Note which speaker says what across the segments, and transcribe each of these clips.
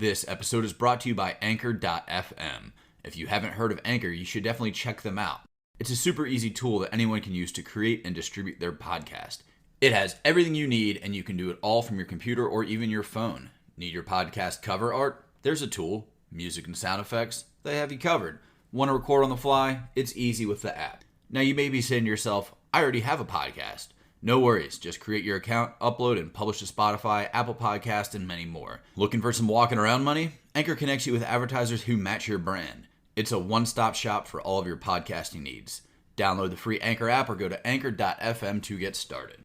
Speaker 1: This episode is brought to you by Anchor.fm. If you haven't heard of Anchor, you should definitely check them out. It's a super easy tool that anyone can use to create and distribute their podcast. It has everything you need, and you can do it all from your computer or even your phone. Need your podcast cover art? There's a tool. Music and sound effects? They have you covered. Want to record on the fly? It's easy with the app. Now you may be saying to yourself, I already have a podcast. No worries, just create your account, upload, and publish to Spotify, Apple Podcasts, and many more. Looking for some walking around money? Anchor connects you with advertisers who match your brand. It's a one-stop shop for all of your podcasting needs. Download the free Anchor app or go to Anchor.fm to get started.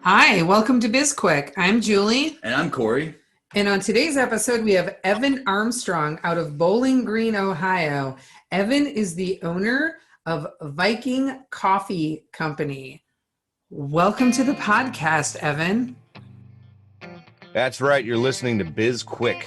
Speaker 2: Hi, welcome to BizQuik. I'm Julie.
Speaker 1: And I'm Corey.
Speaker 2: And on today's episode, we have Evan Armstrong out of Bowling Green, Ohio. Evan is the owner of Viking Coffee Company. Welcome to the podcast, Evan.
Speaker 3: That's right. You're listening to BizQuik.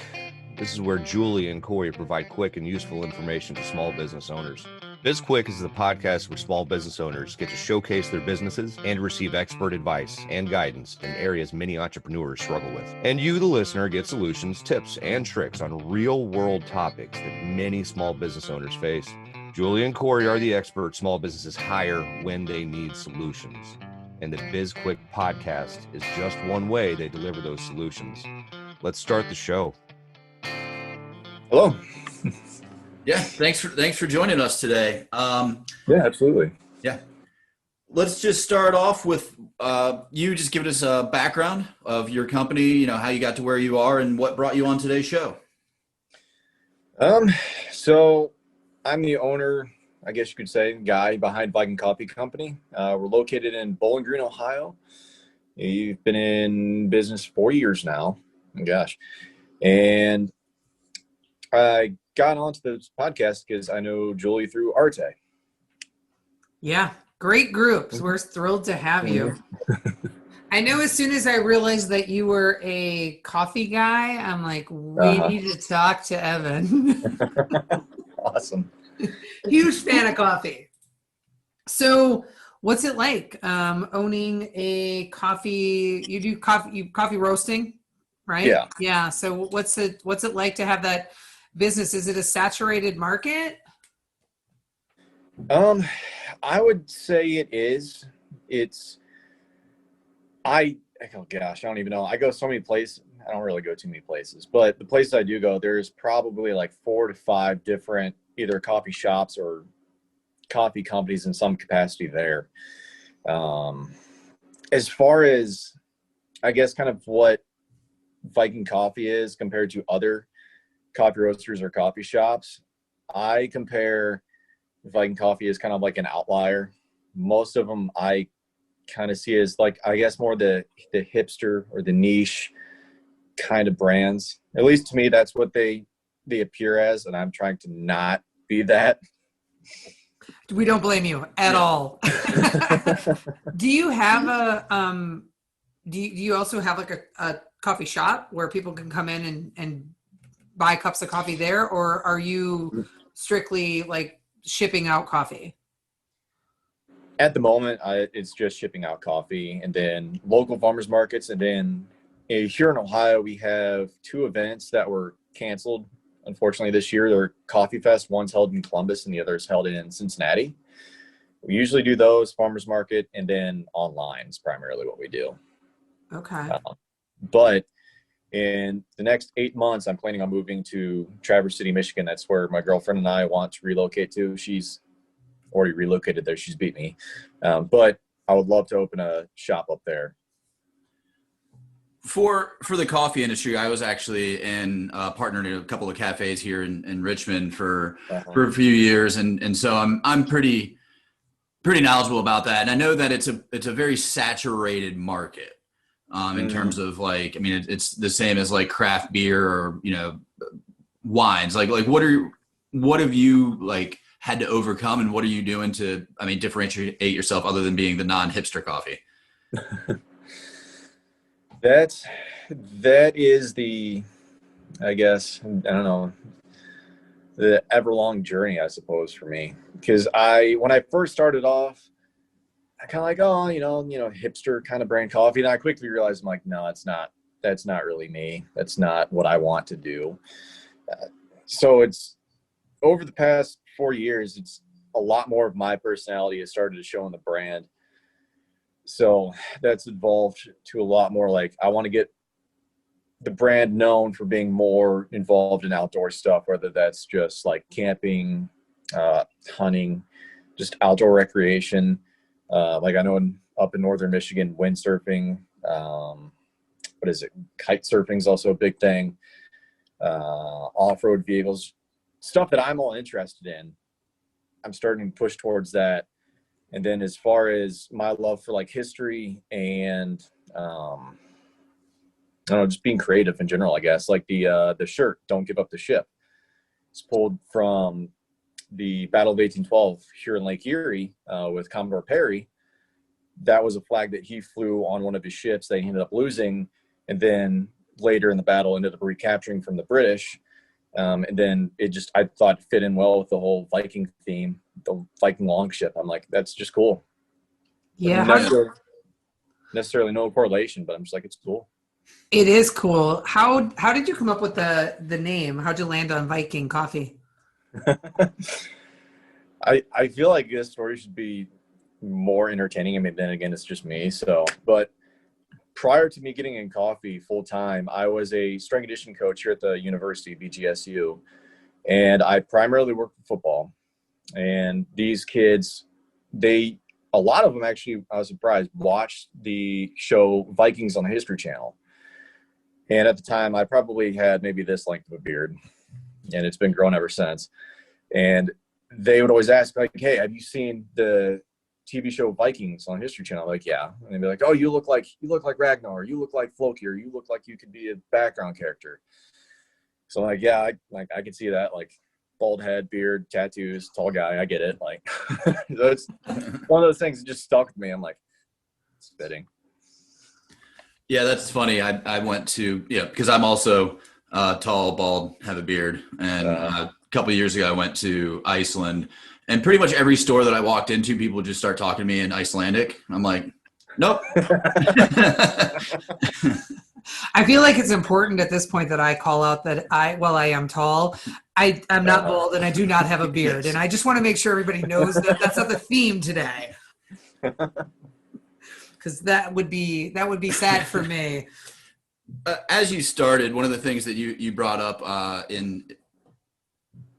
Speaker 3: This is where Julie and Corey provide quick and useful information to small business owners. BizQuik is the podcast where small business owners get to showcase their businesses and receive expert advice and guidance in areas many entrepreneurs struggle with. And you, the listener, get solutions, tips, and tricks on real-world topics that many small business owners face. Julie and Corey are the experts small businesses hire when they need solutions. And the BizQuik podcast is just one way they deliver those solutions. Let's start the show.
Speaker 4: Hello.
Speaker 1: Yeah, thanks for joining us today.
Speaker 4: Yeah, absolutely.
Speaker 1: Yeah. Let's just start off with you just giving us a background of your company, you know, how you got to where you are and what brought you on today's show.
Speaker 4: So I'm the owner, I guess you could say, guy behind Viking Coffee Company. We're located in Bowling Green, Ohio. You've been in business 4 years now. Oh, gosh. And I got onto this podcast because I know Julie through Arte.
Speaker 2: Yeah, great groups. We're thrilled to have you. I know as soon as I realized that you were a coffee guy, I'm like, we need to talk to Evan.
Speaker 4: Awesome.
Speaker 2: Huge fan of coffee. So what's it like owning a coffee? You do coffee roasting, right?
Speaker 4: Yeah.
Speaker 2: Yeah. So what's it like to have that business? Is it a saturated market?
Speaker 4: I would say it is. Oh gosh, I don't even know. I go so many places. I don't really go too many places, but the places I do go, there's probably like 4 to 5 different either coffee shops or coffee companies in some capacity there. As far as, I guess, kind of what Viking Coffee is compared to other coffee roasters or coffee shops, I compare Viking Coffee as kind of like an outlier. Most of them I kind of see as like, I guess, more the hipster or the niche kind of brands. At least to me, that's what they appear as, and I'm trying to not be that.
Speaker 2: We don't blame you at all. Do you have do you also have like a coffee shop where people can come in and buy cups of coffee there, or are you strictly like shipping out coffee?
Speaker 4: At the moment, it's just shipping out coffee, and then local farmers markets. And then here in Ohio, we have 2 events that were canceled, unfortunately, this year. They're Coffee Fest. One's held in Columbus and the other is held in Cincinnati. We usually do those, farmers market, and then online is primarily what we do.
Speaker 2: Okay.
Speaker 4: But in the next 8 months, I'm planning on moving to Traverse City, Michigan. That's where my girlfriend and I want to relocate to. She's already relocated there. She's beat me. But I would love to open a shop up there.
Speaker 1: For the coffee industry, I was actually partnered in a couple of cafes here in Richmond for a few years, and so I'm pretty knowledgeable about that. And I know that it's a very saturated market in terms of, like, I mean, it's the same as like craft beer or, you know, wines. Like what have you like had to overcome, and what are you doing to, I mean, differentiate yourself other than being the non-hipster coffee?
Speaker 4: That is the, I guess, I don't know, the everlong journey, I suppose, for me. Because when I first started off, I kind of like, oh, you know, hipster kind of brand coffee. And I quickly realized, I'm like, no, that's not that's not really me. That's not what I want to do. So it's over the past 4 years, it's a lot more of my personality has started to show in the brand. So that's evolved to a lot more like I want to get the brand known for being more involved in outdoor stuff, whether that's just like camping, hunting, just outdoor recreation. Like I know up in northern Michigan, windsurfing, what is it? Kite surfing is also a big thing. Off-road vehicles, stuff that I'm all interested in. I'm starting to push towards that. And then as far as my love for like history and I don't know, just being creative in general, I guess, like the shirt, "Don't Give Up the Ship." It's pulled from the Battle of 1812 here in Lake Erie with Commodore Perry. That was a flag that he flew on one of his ships that he ended up losing, and then later in the battle ended up recapturing from the British. And then I thought fit in well with the whole Viking theme, the Viking longship. I'm like, that's just cool.
Speaker 2: Yeah.
Speaker 4: Not necessarily no correlation, but I'm just like, it's cool.
Speaker 2: It is cool. How did you come up with the name? How'd you land on Viking Coffee?
Speaker 4: I feel like this story should be more entertaining. I mean, then again, it's just me. So, but prior to me getting in coffee full time, I was a strength conditioning coach here at the university, BGSU, and I primarily worked with football. And these kids, a lot of them actually, I was surprised, watched the show Vikings on the History Channel. And at the time, I probably had maybe this length of a beard, and it's been growing ever since. And they would always ask, like, "Hey, have you seen the TV show Vikings on History Channel?" I'm like, "Yeah." And they'd be like, "Oh, you look like Ragnar, you look like Floki, or you look like you could be a background character." So I'm like, "Yeah, I could see that, like bald head, beard, tattoos, tall guy. I get it." Like, so it's one of those things that just stuck with me. I'm like, it's fitting.
Speaker 1: Yeah, that's funny. I went to, because I'm also tall, bald, have a beard. And a couple of years ago, I went to Iceland. And pretty much every store that I walked into, people would just start talking to me in Icelandic. I'm like, nope.
Speaker 2: I feel like it's important at this point that I call out that while I am tall, I'm not bald and I do not have a beard. And I just want to make sure everybody knows that that's not the theme today. Because that would be sad for me.
Speaker 1: As you started, one of the things that you brought up in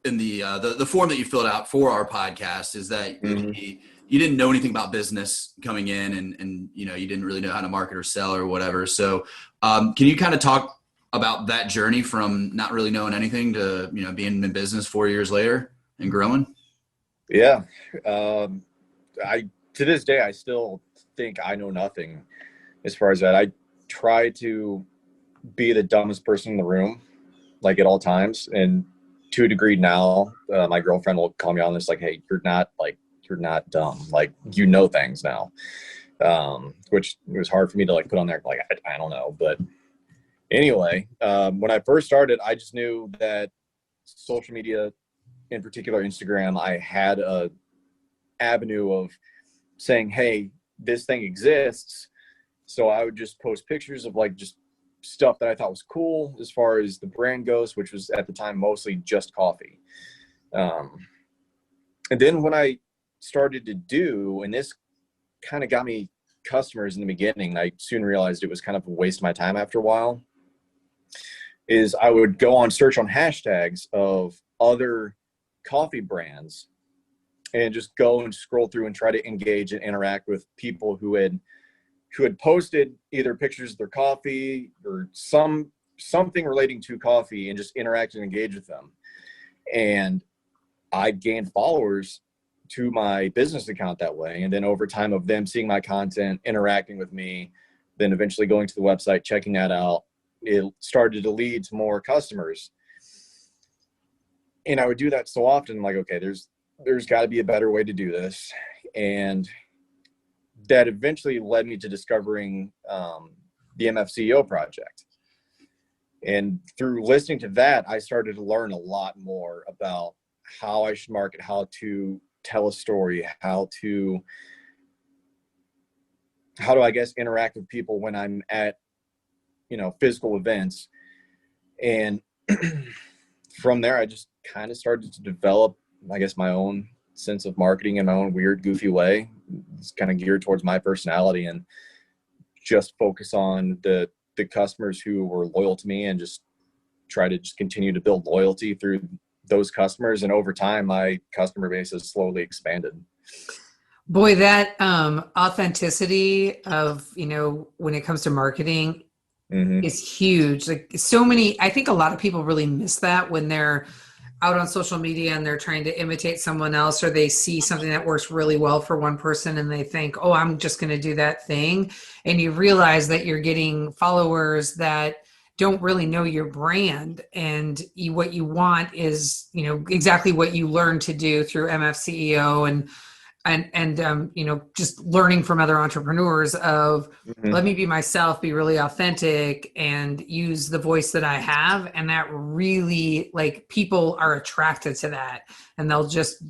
Speaker 1: the form that you filled out for our podcast is that you didn't know anything about business coming in, and you didn't really know how to market or sell or whatever. So can you kind of talk about that journey from not really knowing anything to being in business 4 years later and growing?
Speaker 4: Yeah, to this day I still think I know nothing as far as that. I try to be the dumbest person in the room, like at all times, and to a degree now, my girlfriend will call me on this, like, "Hey, you're not dumb, like, you know things now," which it was hard for me to like put on there, like, I don't know. But anyway, when I first started, I just knew that social media, in particular Instagram, I had a avenue of saying, "Hey, this thing exists." So I would just post pictures of like just stuff that I thought was cool as far as the brand goes, which was at the time mostly just coffee. And then when I started to do, and this kind of got me customers in the beginning, I soon realized it was kind of a waste of my time after a while, is I would go on search on hashtags of other coffee brands and just go and scroll through and try to engage and interact with people who had posted either pictures of their coffee or something relating to coffee, and just interact and engage with them. And I gained followers to my business account that way. And then over time of them seeing my content, interacting with me, then eventually going to the website, checking that out, it started to lead to more customers. And I would do that so often, like, okay, there's got to be a better way to do this. And that eventually led me to discovering the MFCEO project. And through listening to that, I started to learn a lot more about how I should market, how to tell a story, how to, I guess, interact with people when I'm at physical events. And from there, I just kind of started to develop, I guess, my own sense of marketing in my own weird, goofy way. It's kind of geared towards my personality, and just focus on the customers who were loyal to me, and just try to just continue to build loyalty through those customers. And over time, my customer base has slowly expanded.
Speaker 2: Boy, that authenticity of, when it comes to marketing is huge. Like, so many, I think a lot of people really miss that when they're out on social media and they're trying to imitate someone else, or they see something that works really well for one person and they think, oh, I'm just going to do that thing. And you realize that you're getting followers that don't really know your brand, and what you want is, exactly what you learned to do through MFCEO and just learning from other entrepreneurs of, let me be myself, be really authentic, and use the voice that I have. And that really, like, people are attracted to that, and they'll just,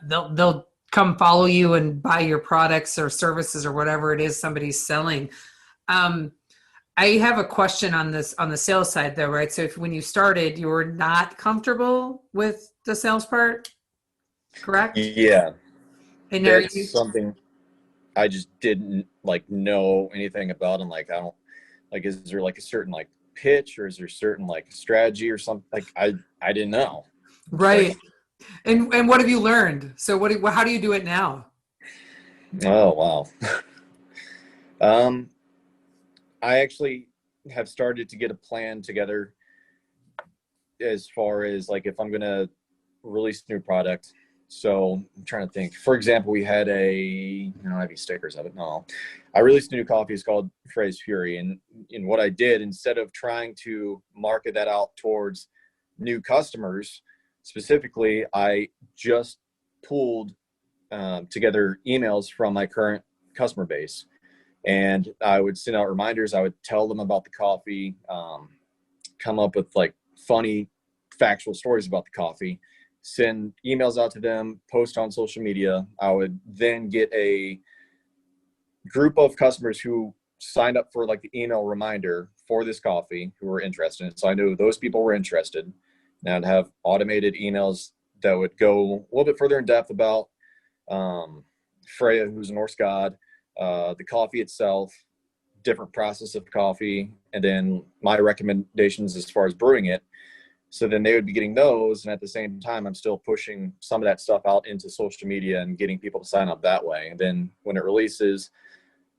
Speaker 2: they'll come follow you and buy your products or services or whatever it is somebody's selling. I have a question on this, on the sales side though, right? So when you started, you were not comfortable with the sales part, correct?
Speaker 4: Yeah.
Speaker 2: And
Speaker 4: that's something I just didn't know anything about. And I don't, is there a certain pitch, or is there certain strategy or something? I didn't know.
Speaker 2: Right. And what have you learned? So how do you do it now?
Speaker 4: Oh, wow. I actually have started to get a plan together as far as if I'm going to release a new product. So I'm trying to think. For example, we had I have these stickers of it. No, I released a new coffee. It's called Phrase Fury. And what I did, instead of trying to market that out towards new customers specifically, I just pulled together emails from my current customer base. And I would send out reminders. I would tell them about the coffee, come up with funny, factual stories about the coffee, send emails out to them, post on social media. I would then get a group of customers who signed up for the email reminder for this coffee, who were interested in it. So I knew those people were interested. And I'd have automated emails that would go a little bit further in depth about Freya, who's a Norse god, the coffee itself, different process of coffee, and then my recommendations as far as brewing it. So then they would be getting those, and at the same time, I'm still pushing some of that stuff out into social media and getting people to sign up that way. And then when it releases,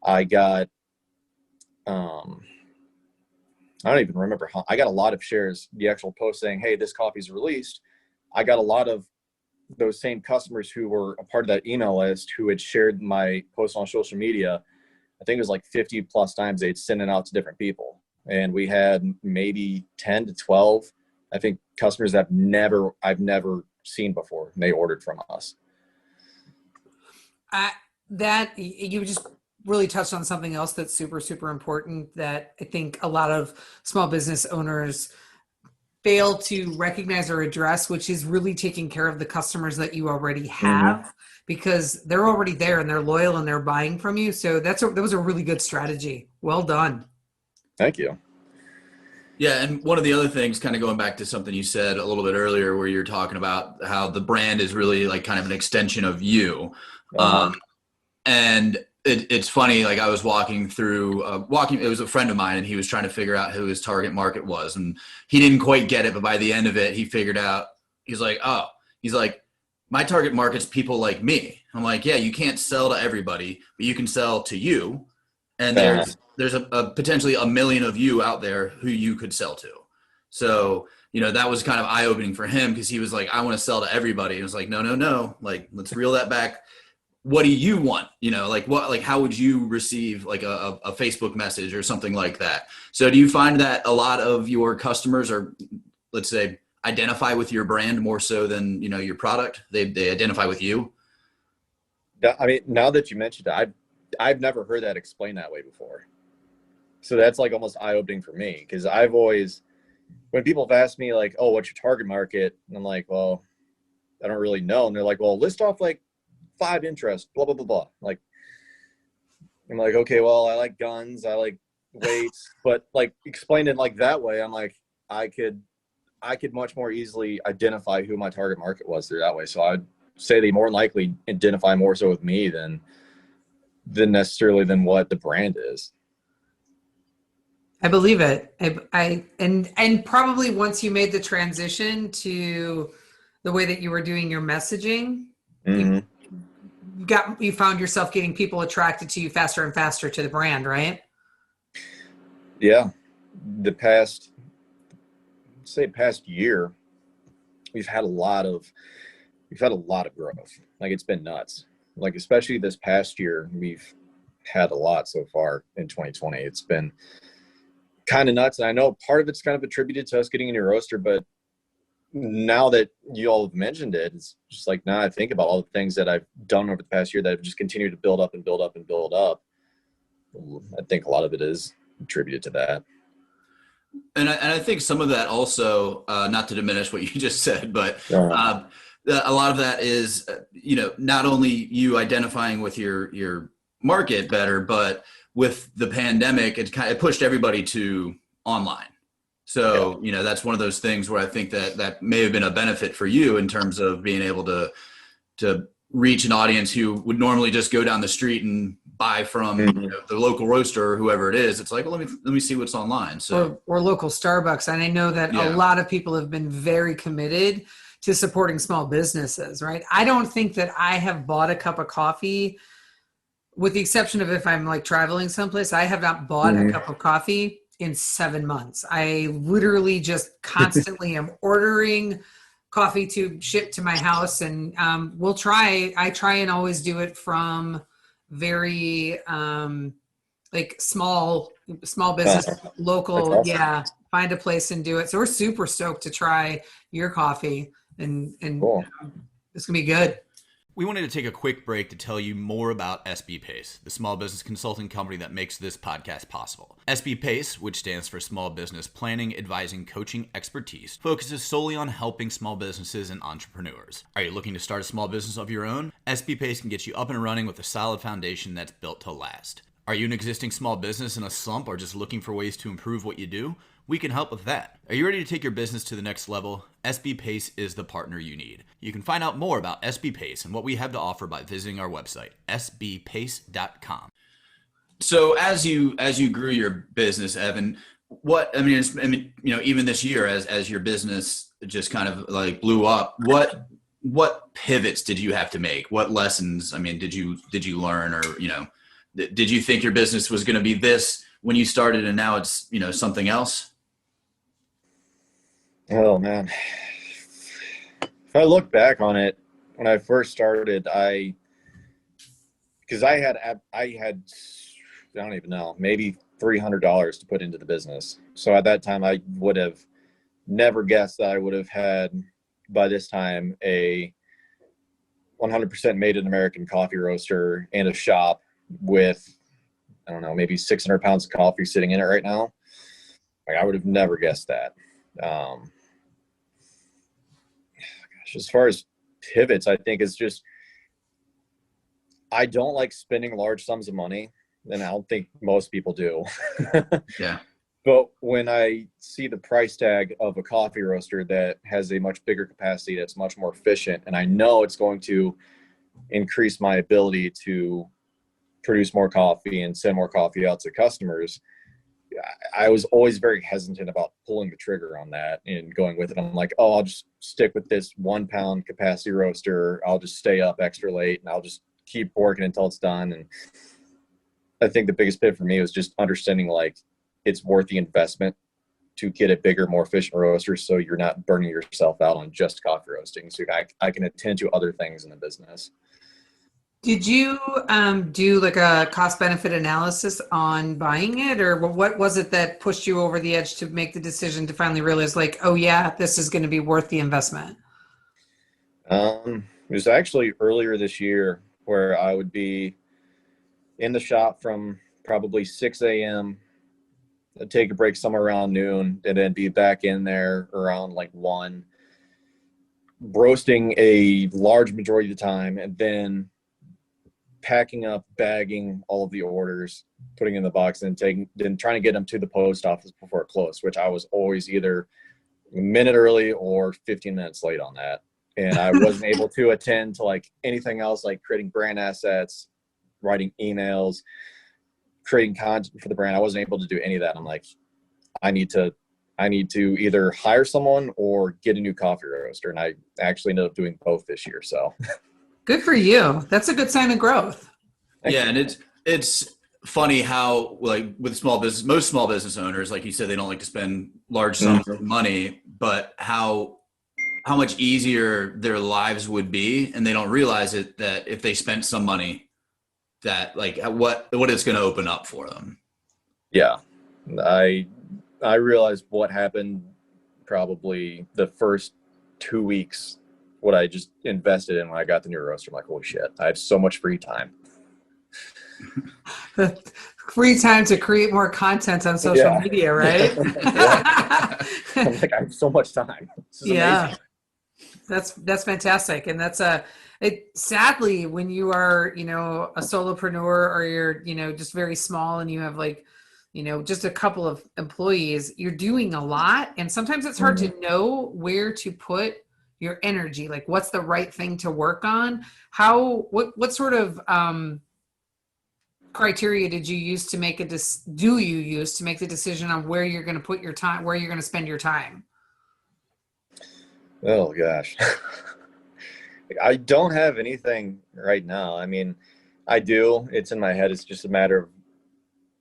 Speaker 4: I got, I don't even remember how, I got a lot of shares, the actual post saying, hey, this coffee's released. I got a lot of those same customers who were a part of that email list who had shared my post on social media. I think it was 50 plus times they'd send it out to different people. And we had maybe 10 to 12, I think, customers that I've never seen before. And they ordered from us.
Speaker 2: That you just really touched on something else that's super, super important that I think a lot of small business owners fail to recognize or address, which is really taking care of the customers that you already have, because they're already there and they're loyal and they're buying from you. So that was a really good strategy. Well done.
Speaker 4: Thank you.
Speaker 1: Yeah, and one of the other things, kind of going back to something you said a little bit earlier, where you're talking about how the brand is really kind of an extension of you. And it's funny, I was walking through, it was a friend of mine, and he was trying to figure out who his target market was. And he didn't quite get it, but by the end of it, he figured out, he's like, my target market's people like me. I'm like, yeah, you can't sell to everybody, but you can sell to you. And there's a potentially 1 million of you out there who you could sell to. So, that was kind of eye-opening for him, because he was like, I want to sell to everybody. And it was like, no. Let's reel that back. What do you want? How would you receive a Facebook message or something like that? So do you find that a lot of your customers are, let's say, identify with your brand more so than, your product? They identify with you?
Speaker 4: I mean, now that you mentioned it, I've never heard that explained that way before. So that's almost eye-opening for me, because I've always, when people have asked me oh, what's your target market? And I'm like, well, I don't really know. And they're like, well, list off 5 interests, blah, blah, blah, blah. I'm like, okay, well, I like guns. I like weights, but like explained it like that way, I'm like, I could much more easily identify who my target market was through that way. So I'd say they more than likely identify more so with me than necessarily than what the brand is.
Speaker 2: I believe it. And probably once you made the transition to the way that you were doing your messaging,
Speaker 4: Mm-hmm.
Speaker 2: you found yourself getting people attracted to you faster and faster to the brand, right?
Speaker 4: Yeah. The past year, we've had a lot of growth. Like, it's been nuts. Like, especially this past year, we've had a lot so far in 2020. It's been kind of nuts. And I know part of it's kind of attributed to us getting a new roaster, but now that you all have mentioned it, it's just like, now I think about all the things that I've done over the past year that have just continued to build up and build up and build up. I think a lot of it is attributed to that.
Speaker 1: And I think some of that also, not to diminish what you just said, but a lot of that is, not only you identifying with your market better, but with the pandemic, it pushed everybody to online. So, that's one of those things where I think that may have been a benefit for you in terms of being able to reach an audience who would normally just go down the street and buy from the local roaster or whoever it is. It's like, well, let me see what's online. So
Speaker 2: or local Starbucks. And I know that a lot of people have been very committed to supporting small businesses, right? I don't think that I have bought a cup of coffee, with the exception of if I'm like traveling someplace. I have not bought a cup of coffee in 7 months. I literally just constantly am ordering coffee to ship to my house. And I try and always do it from very like small business, local.
Speaker 4: Awesome.
Speaker 2: Yeah. Find a place and do it. So we're super stoked to try your coffee, and
Speaker 4: Cool.
Speaker 2: It's gonna be good.
Speaker 1: we wanted to take a quick break to tell you more about SB Pace, the small business consulting company that makes this podcast possible. SB Pace, which stands for Small Business Planning, Advising, Coaching, Expertise, focuses solely on helping small businesses and entrepreneurs. Are you looking to start a small business of your own? SB Pace can get you up and running with a solid foundation that's built to last. Are you an existing small business in a slump or just looking for ways to improve what you do? We can help with that. Are you ready to take your business to the next level? SB Pace is the partner you need. You can find out more about SB Pace and what we have to offer by visiting our website, sbpace.com. So as you grew your business, Evan, even this year as your business just kind of like blew up, what pivots did you have to make? What lessons, did you learn, or, did you think your business was going to be this when you started and now it's, something else?
Speaker 4: Oh man. If I look back on it, when I first started, I had, I don't even know, maybe $300 to put into the business. So at that time, I would have never guessed that I would have had by this time a 100% made in American coffee roaster and a shop with, I don't know, maybe 600 pounds of coffee sitting in it right now. Like, I would have never guessed that. As far as pivots, I think it's just, I don't like spending large sums of money, and I don't think most people do.
Speaker 1: Yeah.
Speaker 4: But when I see the price tag of a coffee roaster that has a much bigger capacity, that's much more efficient, and I know it's going to increase my ability to produce more coffee and send more coffee out to customers, I was always very hesitant about pulling the trigger on that and going with it. I'm like, I'll just stick with this 1 pound capacity roaster. I'll just stay up extra late and I'll just keep working until it's done. And I think the biggest pivot for me was just understanding, like, it's worth the investment to get a bigger, more efficient roaster, so you're not burning yourself out on just coffee roasting. So I can attend to other things in the business.
Speaker 2: Did you do like a cost benefit analysis on buying it, or what was it that pushed you over the edge to make the decision to finally realize, like, oh yeah, this is going to be worth the investment?
Speaker 4: It was actually earlier this year where I would be in the shop from probably 6 a.m. I'd take a break somewhere around noon, and then be back in there around like 1, roasting a large majority of the time, and then packing up, bagging all of the orders, putting in the box, and then trying to get them to the post office before it closed, which I was always either a minute early or 15 minutes late on that. And I wasn't able to attend to like anything else, like creating brand assets, writing emails, creating content for the brand. I wasn't able to do any of that. I'm like, I need to either hire someone or get a new coffee roaster. And I actually ended up doing both this year. So
Speaker 2: Good for you. That's a good sign of growth.
Speaker 1: Yeah, and it's funny how, like, with most small business owners, like you said, they don't like to spend large sums of money, but how much easier their lives would be, and they don't realize it, that if they spent some money, that like what it's going to open up for them.
Speaker 4: Yeah, I realized what happened probably the first 2 weeks, what I just invested in when I got the new roaster. I'm like, holy shit, I have so much free time.
Speaker 2: Free time to create more content on social media, right?
Speaker 4: I'm like, I have so much time. This is amazing.
Speaker 2: That's fantastic. And sadly, when you are, a solopreneur, or you're, just very small and you have like, just a couple of employees, you're doing a lot. And sometimes it's hard to know where to put your energy. Like, what's the right thing to work on? What sort of criteria did you use to make do you use to make the decision on where you're going to put your time, where you're going to spend your time?
Speaker 4: Oh gosh. I don't have anything right now. I mean, I do. It's in my head. It's just a matter of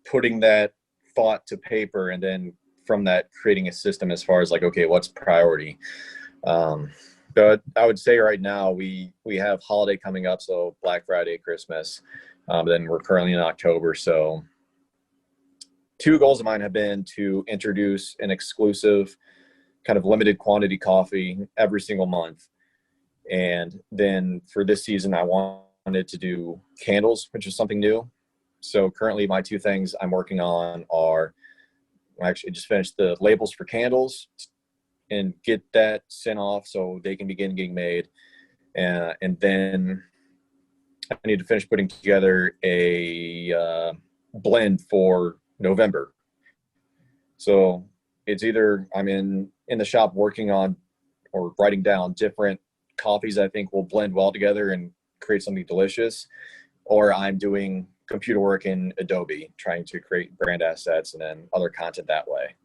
Speaker 4: putting that thought to paper, and then from that creating a system as far as like, okay, what's priority? But I would say right now we have holiday coming up, so Black Friday, Christmas. Then we're currently in October. So 2 goals of mine have been to introduce an exclusive kind of limited quantity coffee every single month. And then for this season, I wanted to do candles, which is something new. So currently my 2 things I'm working on are, I actually just finished the labels for candles and get that sent off so they can begin getting made. And then I need to finish putting together a blend for November. So it's either I'm in the shop working on or writing down different coffees I think will blend well together and create something delicious, or I'm doing computer work in Adobe, trying to create brand assets and then other content that way.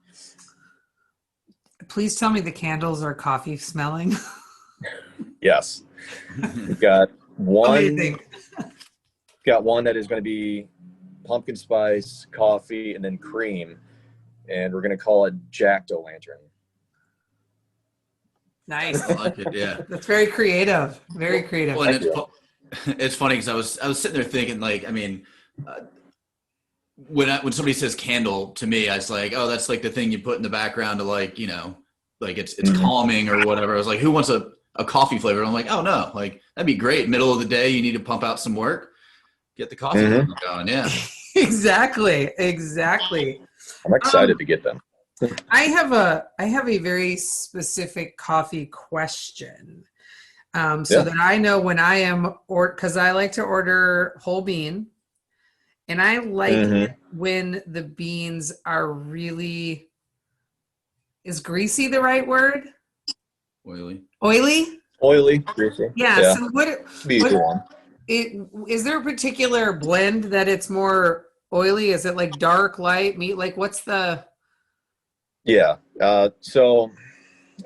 Speaker 2: Please tell me the candles are coffee smelling.
Speaker 4: Yes. We've got one.
Speaker 2: Amazing.
Speaker 4: Got one that is going to be pumpkin spice, coffee, and then cream. And we're going to call it Jack-O-Lantern.
Speaker 2: Nice.
Speaker 1: I like it. Yeah.
Speaker 2: That's very creative. Very creative.
Speaker 1: Well, it's funny because I was sitting there thinking, like, I mean, when somebody says candle to me, I was like, oh, that's like the thing you put in the background to, like, like it's calming or whatever. I was like, who wants a coffee flavor? I'm like, oh no, like that'd be great. Middle of the day, you need to pump out some work, get the coffee going. Yeah. Exactly.
Speaker 4: I'm excited to get them.
Speaker 2: I have a very specific coffee question. That I know when I am, because I like to order whole bean, and I like it when the beans are really, is greasy the right word?
Speaker 1: Oily,
Speaker 4: greasy.
Speaker 2: Yeah. So is there a particular blend that it's more oily? Is it like dark, light, meat? Like what's the?
Speaker 4: Yeah. So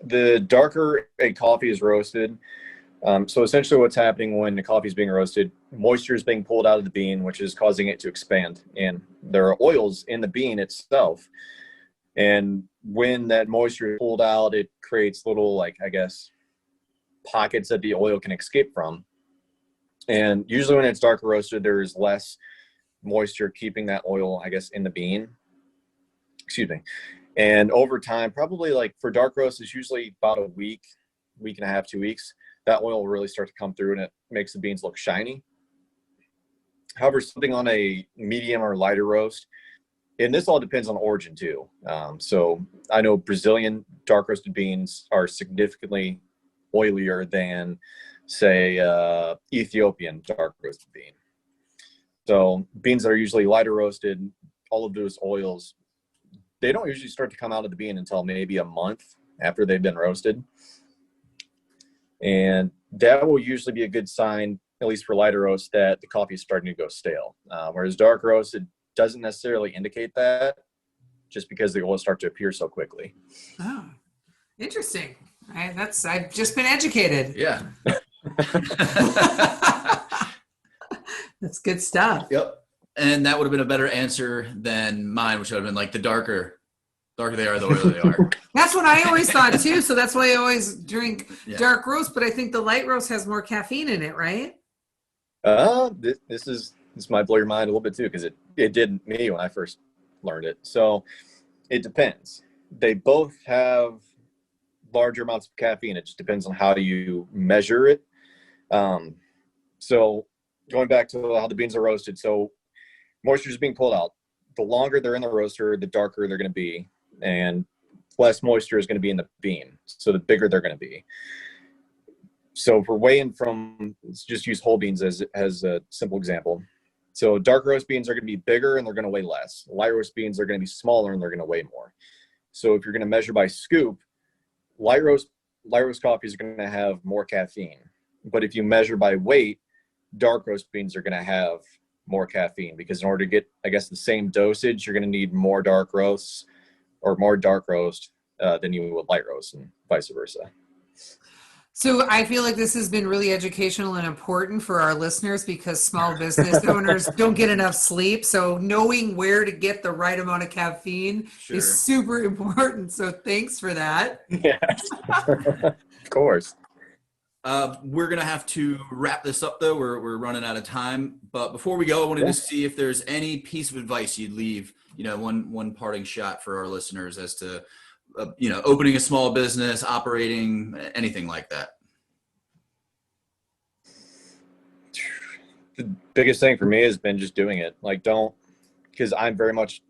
Speaker 4: the darker a coffee is roasted, so essentially what's happening when the coffee is being roasted, moisture is being pulled out of the bean, which is causing it to expand. And there are oils in the bean itself. And when that moisture is pulled out, it creates little, like, I guess, pockets that the oil can escape from. And usually when it's darker roasted, there's less moisture keeping that oil, I guess, in the bean. Excuse me. And over time, probably like for dark roast, it's usually about a week and a half, 2 weeks. That oil will really start to come through and it makes the beans look shiny. However, something on a medium or lighter roast, and this all depends on origin too. So I know Brazilian dark roasted beans are significantly oilier than, say, Ethiopian dark roasted bean. So beans that are usually lighter roasted, all of those oils, they don't usually start to come out of the bean until maybe a month after they've been roasted. And that will usually be a good sign, at least for lighter roast, that the coffee is starting to go stale. Whereas dark roast, it doesn't necessarily indicate that, just because the oils start to appear so quickly.
Speaker 2: Oh, interesting. I've just been educated.
Speaker 1: Yeah.
Speaker 2: That's good stuff.
Speaker 1: Yep. And that would have been a better answer than mine, which would have been like the darker they are, the oilier they are.
Speaker 2: That's what I always thought too. So that's why I always drink dark roast, but I think the light roast has more caffeine in it, right?
Speaker 4: This might blow your mind a little bit too, because it did me when I first learned it. So it depends. They both have larger amounts of caffeine. It just depends on how you measure it. So going back to how the beans are roasted, so moisture is being pulled out. The longer they're in the roaster, the darker they're going to be, and less moisture is going to be in the bean, so the bigger they're going to be. So if we're weighing from, let's just use whole beans as a simple example. So dark roast beans are going to be bigger and they're going to weigh less. Light roast beans are going to be smaller and they're going to weigh more. So if you're going to measure by scoop, light roast coffee is going to have more caffeine. But if you measure by weight, dark roast beans are going to have more caffeine, because in order to get, I guess, the same dosage, you're going to need more dark roast than you would light roast, and vice versa.
Speaker 2: So I feel like this has been really educational and important for our listeners, because small business owners don't get enough sleep. So knowing where to get the right amount of caffeine is super important. So thanks for that.
Speaker 4: Yes, of course.
Speaker 1: We're going to have to wrap this up, though. We're running out of time. But before we go, I wanted to see if there's any piece of advice you'd leave, one parting shot for our listeners as to, opening a small business, operating, anything like that.
Speaker 4: The biggest thing for me has been just doing it. Because I'm very much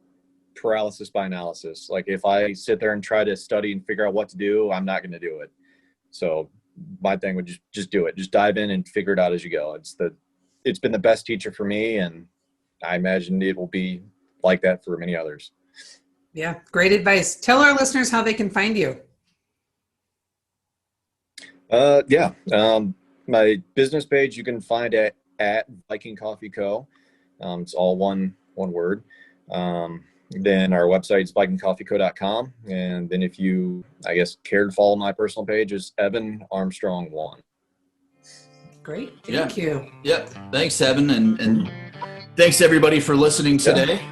Speaker 4: paralysis by analysis. Like, if I sit there and try to study and figure out what to do, I'm not going to do it. So my thing would just do it. Just dive in and figure it out as you go. It's been the best teacher for me, and I imagine it will be like that for many others.
Speaker 2: Yeah, great advice. Tell our listeners how they can find you.
Speaker 4: My business page you can find at Viking Coffee Co. It's all one word. Then our website is vikingcoffeeco.com. And then if you, care to follow my personal page, is Evan Armstrong 1.
Speaker 2: Great. Thank you.
Speaker 1: Yep. Thanks, Evan. And thanks everybody for listening today.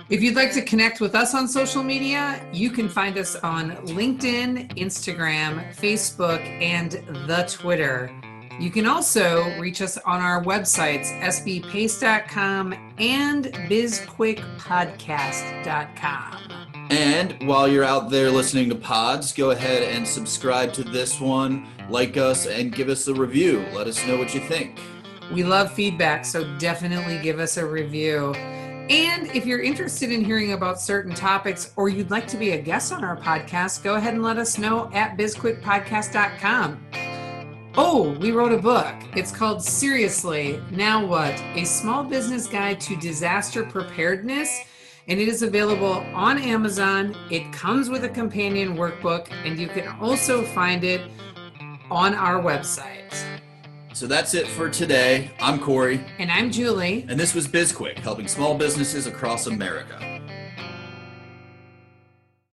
Speaker 2: If you'd like to connect with us on social media, you can find us on LinkedIn, Instagram, Facebook, and the Twitter. You can also reach us on our websites, sbpace.com and bizquickpodcast.com.
Speaker 1: And while you're out there listening to pods, go ahead and subscribe to this one, like us, and give us a review. Let us know what you think.
Speaker 2: We love feedback, so definitely give us a review. And if you're interested in hearing about certain topics, or you'd like to be a guest on our podcast, go ahead and let us know at bizquickpodcast.com. Oh, we wrote a book. It's called Seriously, Now What? A Small Business Guide to Disaster Preparedness. And it is available on Amazon. It comes with a companion workbook, and you can also find it on our website.
Speaker 1: So that's it for today. I'm Corey.
Speaker 2: And I'm Julie.
Speaker 1: And this was BizQuik, helping small businesses across America.